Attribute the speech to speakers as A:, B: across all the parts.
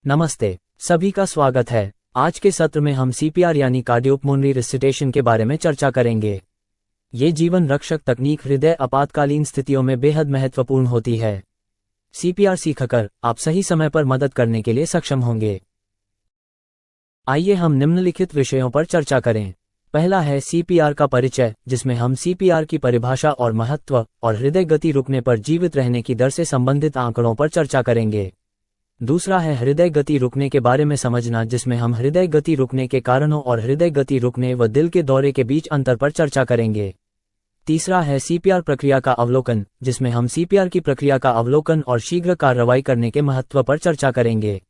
A: नमस्ते, सभी का स्वागत है। आज के सत्र में हम सीपीआर यानी कार्डियोपल्मोनरी रिससिटेशन के बारे में चर्चा करेंगे। ये जीवन रक्षक तकनीक हृदय आपातकालीन स्थितियों में बेहद महत्वपूर्ण होती है। सीपीआर सीखकर आप सही समय पर मदद करने के लिए सक्षम होंगे। आइए हम निम्नलिखित विषयों पर चर्चा करें। पहला है सीपीआर का परिचय, जिसमें हम सीपीआर की परिभाषा और महत्व और हृदय गति रुकने पर जीवित रहने की दर से संबंधित आंकड़ों पर चर्चा करेंगे। दूसरा है हृदय गति रुकने के बारे में समझना, जिसमें हम हृदय गति रुकने के कारणों और हृदय गति रुकने व दिल के दौरे के बीच अंतर पर चर्चा करेंगे। तीसरा है सीपीआर प्रक्रिया का अवलोकन, जिसमें हम सीपीआर की प्रक्रिया का अवलोकन और शीघ्र कार्रवाई करने के महत्व पर चर्चा करेंगे।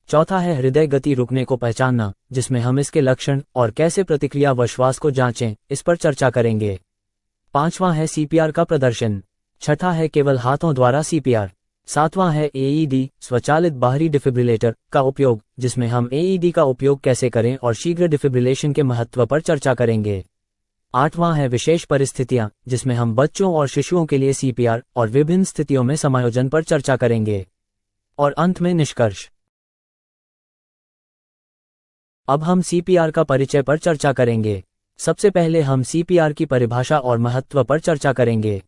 A: चौथा है हृदय गति रुकने को पहचानना, जिसमें हम इसके लक्षण और कैसे प्रतिक्रिया व श्वास को जांचें, इस पर चर्चा करेंगे। पांचवां है सीपीआर का प्रदर्शन। छठा है केवल हाथों द्वारा सीपीआर। सातवां है एईडी स्वचालित बाहरी डिफिब्रिलेटर का उपयोग, जिसमें हम एईडी का उपयोग कैसे करें और शीघ्र डिफिब्रिलेशन के महत्व पर चर्चा करेंगे। आठवां है विशेष परिस्थितियां, जिसमें हम बच्चों और शिशुओं के लिए सीपीआर और विभिन्न स्थितियों में समायोजन पर चर्चा करेंगे। और अंत में निष्कर्ष। अब हम सीपीआर का परिचय पर चर्चा करेंगे। सबसे पहले हम सीपीआर की परिभाषा और महत्व पर चर्चा करेंगे।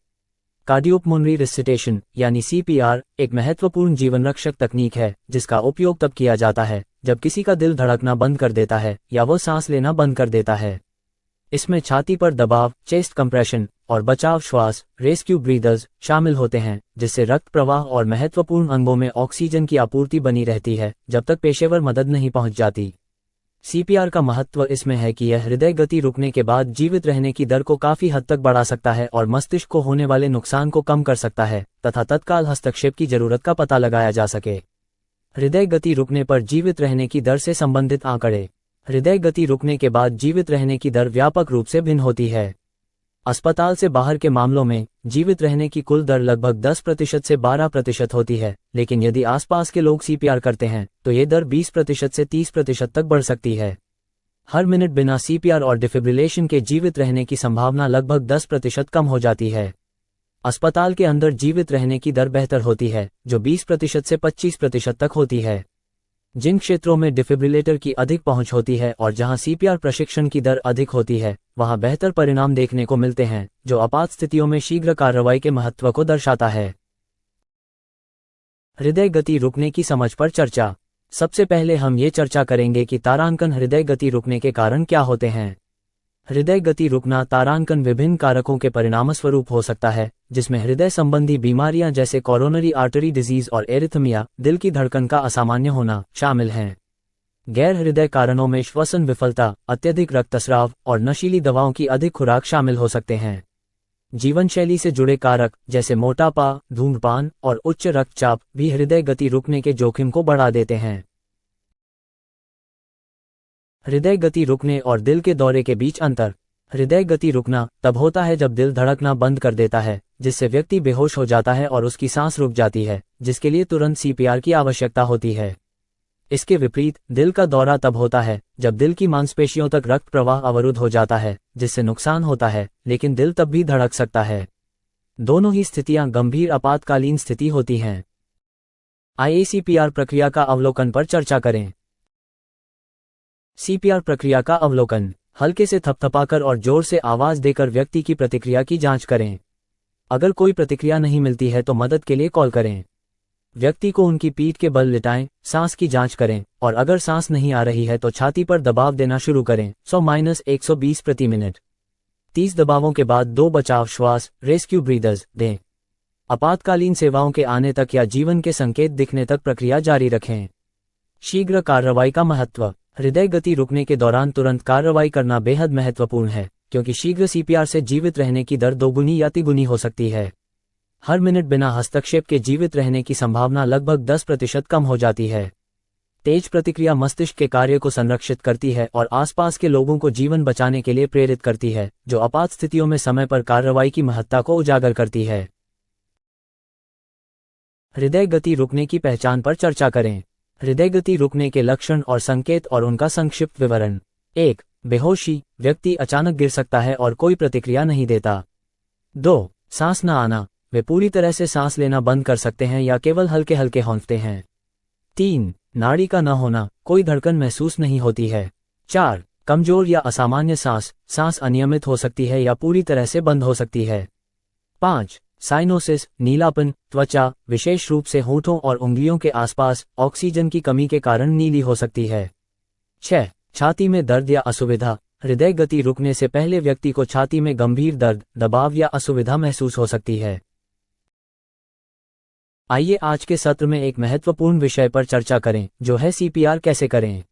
A: कार्डियोपल्मोनरी रिससिटेशन यानी सीपीआर एक महत्वपूर्ण जीवन रक्षक तकनीक है, जिसका उपयोग तब किया जाता है जब किसी का दिल धड़कना बंद कर देता है या वो सांस लेना बंद कर देता है। इसमें छाती पर दबाव, चेस्ट कंप्रेशन और बचाव श्वास रेस्क्यू ब्रीदर्स शामिल होते हैं, जिससे रक्त प्रवाह और महत्वपूर्ण अंगों में ऑक्सीजन की आपूर्ति बनी रहती है जब तक पेशेवर मदद नहीं पहुंच जाती। सीपीआर का महत्व इसमें है कि यह हृदय गति रुकने के बाद जीवित रहने की दर को काफी हद तक बढ़ा सकता है और मस्तिष्क को होने वाले नुकसान को कम कर सकता है तथा तत्काल हस्तक्षेप की जरूरत का पता लगाया जा सके। हृदय गति रुकने पर जीवित रहने की दर से संबंधित आंकड़े। हृदय गति रुकने के बाद जीवित रहने की दर व्यापक रूप से भिन्न होती है। अस्पताल से बाहर के मामलों में जीवित रहने की कुल दर लगभग 10% से 12% होती है, लेकिन यदि आसपास के लोग सीपीआर करते हैं तो ये दर 20% से 30% तक बढ़ सकती है। हर मिनट बिना सीपीआर और डिफिब्रिलेशन के जीवित रहने की संभावना लगभग 10% कम हो जाती है। अस्पताल के अंदर जीवित रहने की दर बेहतर होती है, जो 20% से 25% तक होती है। जिन क्षेत्रों में डिफिब्रिलेटर की अधिक पहुंच होती है और जहां सीपीआर प्रशिक्षण की दर अधिक होती है, वहां बेहतर परिणाम देखने को मिलते हैं, जो आपात स्थितियों में शीघ्र कार्रवाई के महत्व को दर्शाता है। हृदय गति रुकने की समझ पर चर्चा। सबसे पहले हम ये चर्चा करेंगे कि तारांकन हृदय गति रुकने के कारण क्या होते हैं। हृदय गति रुकना तारांकन विभिन्न कारकों के परिणामस्वरूप हो सकता है, जिसमें हृदय संबंधी बीमारियां जैसे कोरोनरी आर्टरी डिजीज और एरिथमिया, दिल की धड़कन का असामान्य होना शामिल हैं। गैर हृदय कारणों में श्वसन विफलता, अत्यधिक रक्तस्राव और नशीली दवाओं की अधिक खुराक शामिल हो सकते हैं। जीवन शैली से जुड़े कारक जैसे मोटापा, धूम्रपान और उच्च रक्तचाप भी हृदय गति रुकने के जोखिम को बढ़ा देते हैं। हृदय गति रुकने और दिल के दौरे के बीच अंतर। हृदय गति रुकना तब होता है जब दिल धड़कना बंद कर देता है, जिससे व्यक्ति बेहोश हो जाता है और उसकी सांस रुक जाती है, जिसके लिए तुरंत सीपीआर की आवश्यकता होती है। इसके विपरीत दिल का दौरा तब होता है जब दिल की मांसपेशियों तक रक्त प्रवाह अवरुद्ध हो जाता है, जिससे नुकसान होता है, लेकिन दिल तब भी धड़क सकता है। दोनों ही स्थितियां गंभीर आपातकालीन स्थिति होती हैं। आइए सीपीआर प्रक्रिया का अवलोकन पर चर्चा करें। सीपीआर प्रक्रिया का अवलोकन। हल्के से थपथपाकर और जोर से आवाज देकर व्यक्ति की प्रतिक्रिया की जांच करें। अगर कोई प्रतिक्रिया नहीं मिलती है तो मदद के लिए कॉल करें। व्यक्ति को उनकी पीठ के बल लिटाएं, सांस की जांच करें और अगर सांस नहीं आ रही है तो छाती पर दबाव देना शुरू करें 100-120 प्रति मिनट। 30 दबावों के बाद 2 बचाव श्वास रेस्क्यू ब्रीदर्स दें। आपातकालीन सेवाओं के आने तक या जीवन के संकेत दिखने तक प्रक्रिया जारी रखें। शीघ्र कार्रवाई का महत्व। हृदय गति रुकने के दौरान तुरंत कार्रवाई करना बेहद महत्वपूर्ण है, क्योंकि शीघ्र सीपीआर से जीवित रहने की दर 2 गुनी या 3 गुनी हो सकती है। हर मिनट बिना हस्तक्षेप के जीवित रहने की संभावना लगभग 10% कम हो जाती है। तेज प्रतिक्रिया मस्तिष्क के कार्य को संरक्षित करती है और आसपास के लोगों को जीवन बचाने के लिए प्रेरित करती है, जो आपात स्थितियों में समय पर कार्रवाई की महत्ता को उजागर करती है। हृदय गति रुकने की पहचान पर चर्चा करें। हृदय गति रुकने के लक्षण और संकेत और उनका संक्षिप्त विवरण। 1. बेहोशी, व्यक्ति अचानक गिर सकता है और कोई प्रतिक्रिया नहीं देता। 2. सांस न आना, वे पूरी तरह से सांस लेना बंद कर सकते हैं या केवल हल्के हल्के हौंकते हैं। 3. नाड़ी का न होना, कोई धड़कन महसूस नहीं होती है। 4. कमजोर या असामान्य सांस, सांस अनियमित हो सकती है या पूरी तरह से बंद हो सकती है। 5. साइनोसिस, नीलापन, त्वचा, विशेष रूप से होठों और उंगलियों के आसपास, ऑक्सीजन की कमी के कारण नीली हो सकती है। 6. छाती में दर्द या असुविधा, हृदय गति रुकने से पहले व्यक्ति को छाती में गंभीर दर्द, दबाव या असुविधा महसूस हो सकती है। आइए आज के सत्र में एक महत्वपूर्ण विषय पर चर्चा करें, जो है सीपीआर कैसे करें।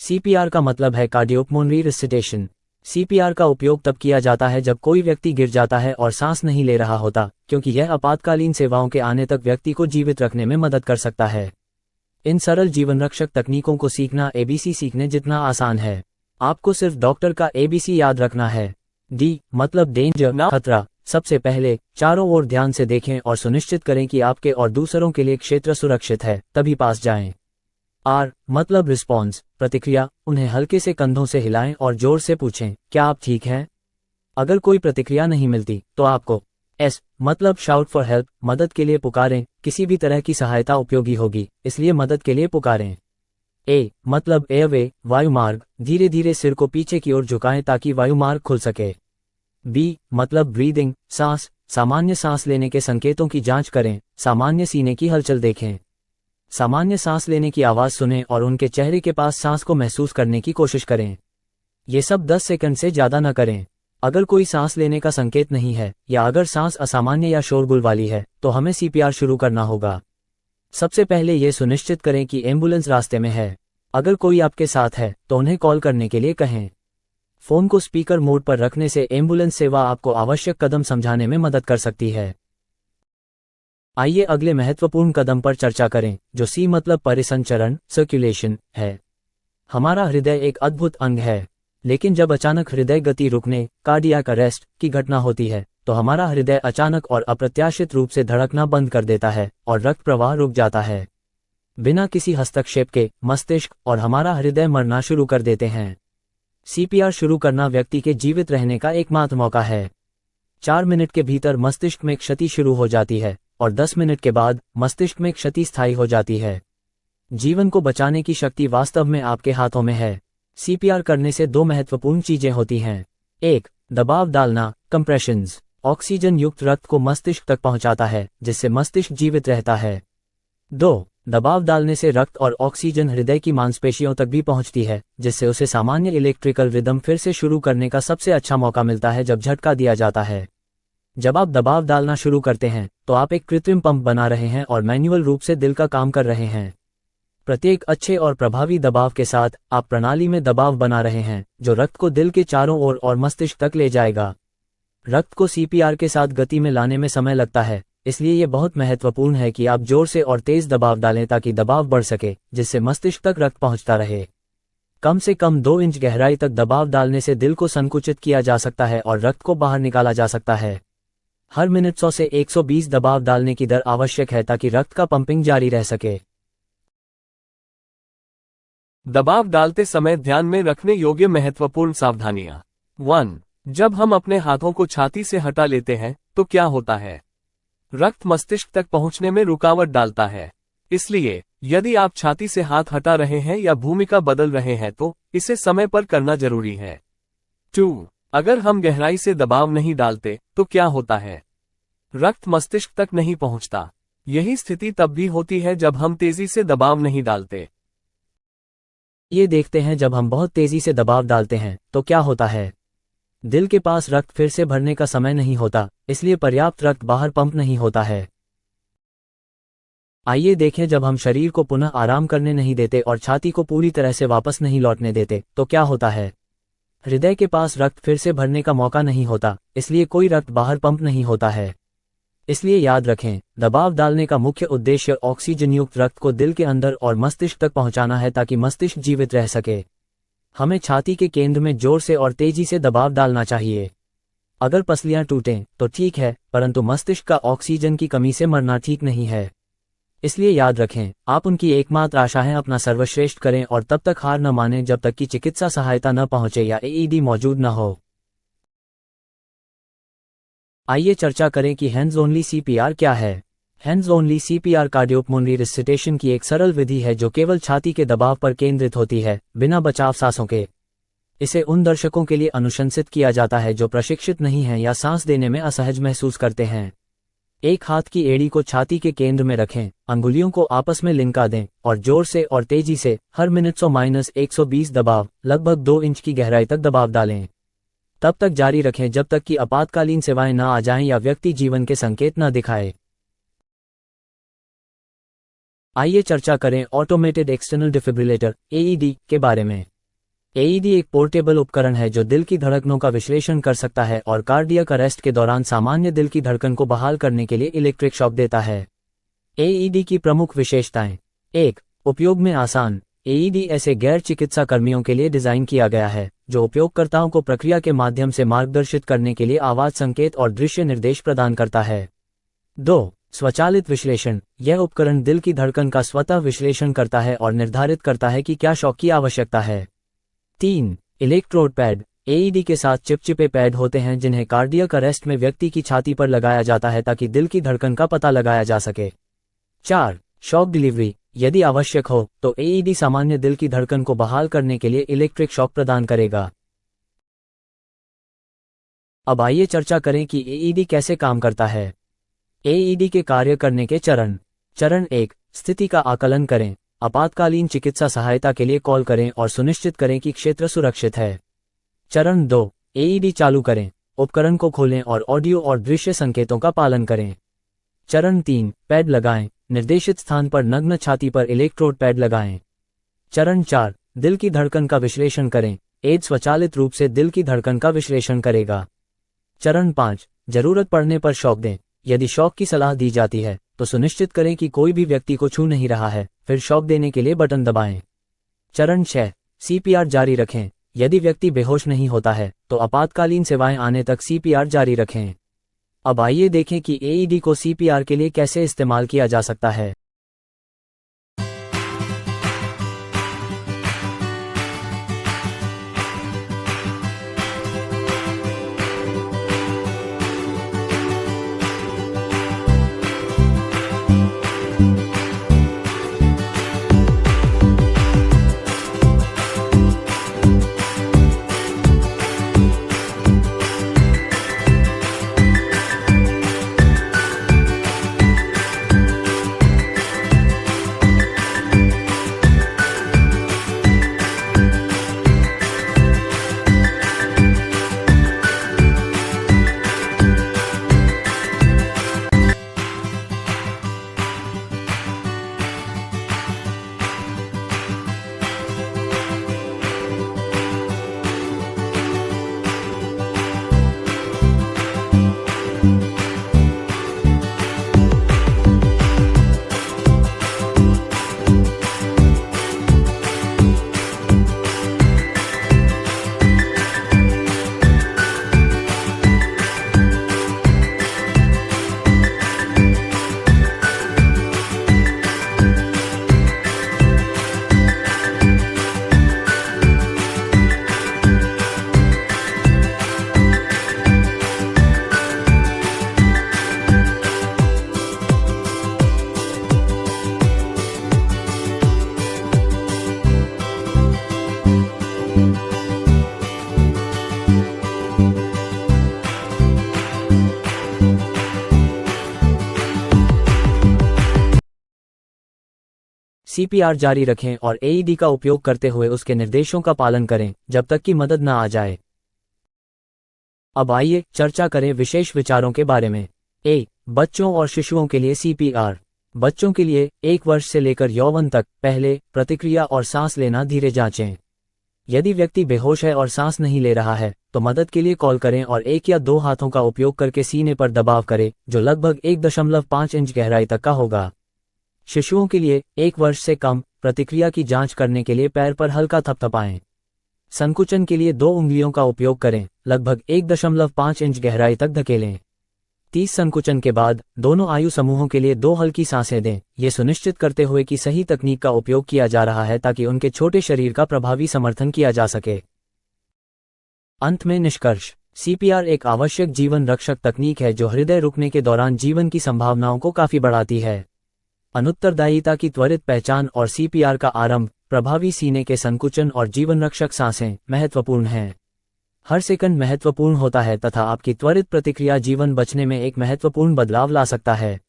A: सीपीआर का मतलब है कार्डियोपल्मोनरी रिससिटेशन। सीपीआर का उपयोग तब किया जाता है जब कोई व्यक्ति गिर जाता है और सांस नहीं ले रहा होता, क्योंकि यह आपातकालीन सेवाओं के आने तक व्यक्ति को जीवित रखने में मदद कर सकता है। इन सरल जीवनरक्षक तकनीकों को सीखना एबीसी सीखने जितना आसान है। आपको सिर्फ डॉक्टर का एबीसी याद रखना है। डी मतलब डेंजर, खतरा। सबसे पहले चारों ओर ध्यान से देखें और सुनिश्चित करें कि आपके और दूसरों के लिए क्षेत्र सुरक्षित है, तभी पास जाएं। आर मतलब रिस्पॉन्स, प्रतिक्रिया। उन्हें हल्के से कंधों से हिलाएं और जोर से पूछें, क्या आप ठीक हैं? अगर कोई प्रतिक्रिया नहीं मिलती तो आपको एस मतलब शाउट फॉर हेल्प, मदद के लिए पुकारें। किसी भी तरह की सहायता उपयोगी होगी, इसलिए मदद के लिए पुकारें। ए मतलब एयरवे, वायुमार्ग। धीरे धीरे सिर को पीछे की ओर झुकाएं ताकि वायुमार्ग खुल सके। बी मतलब ब्रीदिंग, सांस। सामान्य सांस लेने के संकेतों की जांच करें। सामान्य सीने की हलचल देखें। सामान्य सांस लेने की आवाज सुनें और उनके चेहरे के पास सांस को महसूस करने की कोशिश करें। ये सब 10 सेकंड से ज्यादा न करें। अगर कोई सांस लेने का संकेत नहीं है या अगर सांस असामान्य या शोरगुल वाली है तो हमें सीपीआर शुरू करना होगा। सबसे पहले ये सुनिश्चित करें कि एम्बुलेंस रास्ते में है। अगर कोई आपके साथ है तो उन्हें कॉल करने के लिए कहें। फोन को स्पीकर मोड पर रखने से एम्बुलेंस सेवा आपको आवश्यक कदम समझाने में मदद कर सकती है। आइए अगले महत्वपूर्ण कदम पर चर्चा करें, जो सी मतलब परिसंचरण, सर्कुलेशन है। हमारा हृदय एक अद्भुत अंग है, लेकिन जब अचानक हृदय गति रुकने, कार्डियक अरेस्ट की घटना होती है, तो हमारा हृदय अचानक और अप्रत्याशित रूप से धड़कना बंद कर देता है और रक्त प्रवाह रुक जाता है। बिना किसी हस्तक्षेप के मस्तिष्क और हमारा हृदय मरना शुरू कर देते हैं। सीपीआर शुरू करना व्यक्ति के जीवित रहने का एकमात्र मौका है। 4 मिनट के भीतर मस्तिष्क में क्षति शुरू हो जाती है और 10 मिनट के बाद मस्तिष्क में क्षति स्थायी हो जाती है। जीवन को बचाने की शक्ति वास्तव में आपके हाथों में है। सीपीआर करने से 2 महत्वपूर्ण चीजें होती हैं। 1. दबाव डालना, कंप्रेशंस। ऑक्सीजन युक्त रक्त को मस्तिष्क तक पहुंचाता है, जिससे मस्तिष्क जीवित रहता है। 2. दबाव डालने से रक्त और ऑक्सीजन हृदय की मांसपेशियों तक भी पहुंचती है, जिससे उसे सामान्य इलेक्ट्रिकल रिदम फिर से शुरू करने का सबसे अच्छा मौका मिलता है जब झटका दिया जाता है। जब आप दबाव डालना शुरू करते हैं तो आप एक कृत्रिम पंप बना रहे हैं और मैन्युअल रूप से दिल का काम कर रहे हैं। प्रत्येक अच्छे और प्रभावी दबाव के साथ आप प्रणाली में दबाव बना रहे हैं, जो रक्त को दिल के चारों ओर और मस्तिष्क तक ले जाएगा। रक्त को सीपीआर के साथ गति में लाने में समय लगता है, इसलिए यह बहुत महत्वपूर्ण है कि आप जोर से और तेज दबाव डालें ताकि दबाव बढ़ सके, जिससे मस्तिष्क तक रक्त पहुंचता रहे। कम से कम 2 इंच गहराई तक दबाव डालने से दिल को संकुचित किया जा सकता है और रक्त को बाहर निकाला जा सकता है। हर मिनट 100 से 120 दबाव डालने की दर आवश्यक है ताकि रक्त का पंपिंग जारी रह सके।
B: दबाव डालते समय ध्यान में रखने योग्य महत्वपूर्ण सावधानियां। 1. जब हम अपने हाथों को छाती से हटा लेते हैं तो क्या होता है? रक्त मस्तिष्क तक पहुंचने में रुकावट डालता है। इसलिए यदि आप छाती से हाथ हटा रहे हैं या भूमिका बदल रहे हैं तो इसे समय पर करना जरूरी है। 2. अगर हम गहराई से दबाव नहीं डालते तो क्या होता है? रक्त मस्तिष्क तक नहीं पहुंचता। यही स्थिति तब भी होती है जब हम तेजी से दबाव नहीं डालते।
A: ये देखते हैं जब हम बहुत तेजी से दबाव डालते हैं तो क्या होता है। दिल के पास रक्त फिर से भरने का समय नहीं होता, इसलिए पर्याप्त रक्त बाहर पंप नहीं होता है। आइए देखें जब हम शरीर को पुनः आराम करने नहीं देते और छाती को पूरी तरह से वापस नहीं लौटने देते तो क्या होता है। हृदय के पास रक्त फिर से भरने का मौका नहीं होता, इसलिए कोई रक्त बाहर पंप नहीं होता है। इसलिए याद रखें, दबाव डालने का मुख्य उद्देश्य ऑक्सीजन युक्त रक्त को दिल के अंदर और मस्तिष्क तक पहुंचाना है ताकि मस्तिष्क जीवित रह सके। हमें छाती के केंद्र में जोर से और तेजी से दबाव डालना चाहिए। अगर पसलियां टूटें तो ठीक है, परंतु मस्तिष्क का ऑक्सीजन की कमी से मरना ठीक नहीं है। इसलिए याद रखें, आप उनकी एकमात्र आशा हैं। अपना सर्वश्रेष्ठ करें और तब तक हार न मानें जब तक कि चिकित्सा सहायता न पहुंचे या एईडी मौजूद न हो। आइए चर्चा करें कि हैंड्स ओनली सीपीआर क्या है। Hands only CPR cardiopulmonary resuscitation की एक सरल विधि है जो केवल छाती के दबाव पर केंद्रित होती है, बिना बचाव सांसों के। इसे उन दर्शकों के लिए अनुशंसित किया जाता है जो प्रशिक्षित नहीं हैं या सांस देने में असहज महसूस करते हैं। एक हाथ की एड़ी को छाती के केंद्र में रखें, अंगुलियों को आपस में लिंका दें और जोर से और तेजी से हर मिनट 100-120 दबाव, लगभग 2 इंच की गहराई तक दबाव डालें। तब तक जारी रखें जब तक कि आपातकालीन सेवाएं न आ जाएं या व्यक्ति जीवन के संकेत न दिखाए। आइए चर्चा करें ऑटोमेटेड एक्सटर्नल डिफिब्रिलेटर (AED) के बारे में। AED एक पोर्टेबल उपकरण है जो दिल की धड़कनों का विश्लेषण कर सकता है और कार्डियक अरेस्ट के दौरान सामान्य दिल की धड़कन को बहाल करने के लिए इलेक्ट्रिक शॉक देता है। AED की प्रमुख विशेषताएं। 1. उपयोग में आसान। AED ऐसे गैर चिकित्सा कर्मियों के लिए डिजाइन किया गया है जो उपयोगकर्ताओं को प्रक्रिया के माध्यम से मार्गदर्शित करने के लिए आवाज संकेत और दृश्य निर्देश प्रदान करता है। 2. स्वचालित विश्लेषण। यह उपकरण दिल की धड़कन का स्वतः विश्लेषण करता है और निर्धारित करता है कि क्या शॉक की आवश्यकता है। 3. Electrode pad. AED के साथ चिपचिपे पैड होते हैं जिन्हें कार्डियक अरेस्ट में व्यक्ति की छाती पर लगाया जाता है ताकि दिल की धड़कन का पता लगाया जा सके। 4. Shock delivery. यदि आवश्यक हो तो AED सामान्य दिल की धड़कन को बहाल करने के लिए इलेक्ट्रिक शॉक प्रदान करेगा। अब आइए चर्चा करें कि AED कैसे काम करता है। AED के कार्य करने के चरण। चरण 1. स्थिति का आकलन करें। आपातकालीन चिकित्सा सहायता के लिए कॉल करें और सुनिश्चित करें कि क्षेत्र सुरक्षित है। चरण 2. AED चालू करें। उपकरण को खोलें और ऑडियो और दृश्य संकेतों का पालन करें। चरण 3. पैड लगाएं। निर्देशित स्थान पर नग्न छाती पर इलेक्ट्रोड पैड लगाएं। चरण 4. दिल की धड़कन का विश्लेषण करें। AED स्वचालित रूप से दिल की धड़कन का विश्लेषण करेगा। चरण 5. जरूरत पड़ने पर शॉक दें। यदि शॉक की सलाह दी जाती है तो सुनिश्चित करें कि कोई भी व्यक्ति को छू नहीं रहा है, फिर शॉक देने के लिए बटन दबाएं। चरण 6. CPR जारी रखें। यदि व्यक्ति बेहोश नहीं होता है तो आपातकालीन सेवाएं आने तक CPR जारी रखें। अब आइए देखें कि AED को CPR के लिए कैसे इस्तेमाल किया जा सकता है। CPR जारी रखें और AED का उपयोग करते हुए उसके निर्देशों का पालन करें जब तक कि मदद न आ जाए। अब आइए चर्चा करें विशेष विचारों के बारे में। बच्चों और शिशुओं के लिए CPR। बच्चों के लिए 1 वर्ष से लेकर यौवन तक पहले प्रतिक्रिया और सांस लेना धीरे जांचें। यदि व्यक्ति बेहोश है और सांस नहीं ले रहा है तो मदद के लिए कॉल करें और 1 या 2 हाथों का उपयोग करके सीने पर दबाव करें जो लगभग 1.5 इंच गहराई तक का होगा। शिशुओं के लिए 1 वर्ष से कम प्रतिक्रिया की जांच करने के लिए पैर पर हल्का थपथपाएं। संकुचन के लिए 2 उंगलियों का उपयोग करें, लगभग 1.5 इंच गहराई तक धकेलें। 30 संकुचन के बाद दोनों आयु समूहों के लिए 2 हल्की सांसें दें, ये सुनिश्चित करते हुए कि सही तकनीक का उपयोग किया जा रहा है ताकि उनके छोटे शरीर का प्रभावी समर्थन किया जा सके। अंत में निष्कर्ष। सीपीआर एक आवश्यक जीवन रक्षक तकनीक है जो हृदय रुकने के दौरान जीवन की संभावनाओं को काफी बढ़ाती है। अनुत्तरदायिता की त्वरित पहचान और सीपीआर का आरंभ, प्रभावी सीने के संकुचन और जीवन रक्षक सांसें महत्वपूर्ण हैं। हर सेकंड महत्वपूर्ण होता है तथा आपकी त्वरित प्रतिक्रिया जीवन बचने में एक महत्वपूर्ण बदलाव ला सकता है।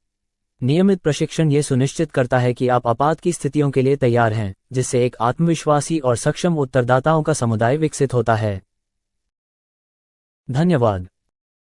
A: नियमित प्रशिक्षण ये सुनिश्चित करता है कि आप आपात की स्थितियों के लिए तैयार हैं, जिससे एक आत्मविश्वासी और सक्षम उत्तरदाताओं का समुदाय विकसित होता है। धन्यवाद।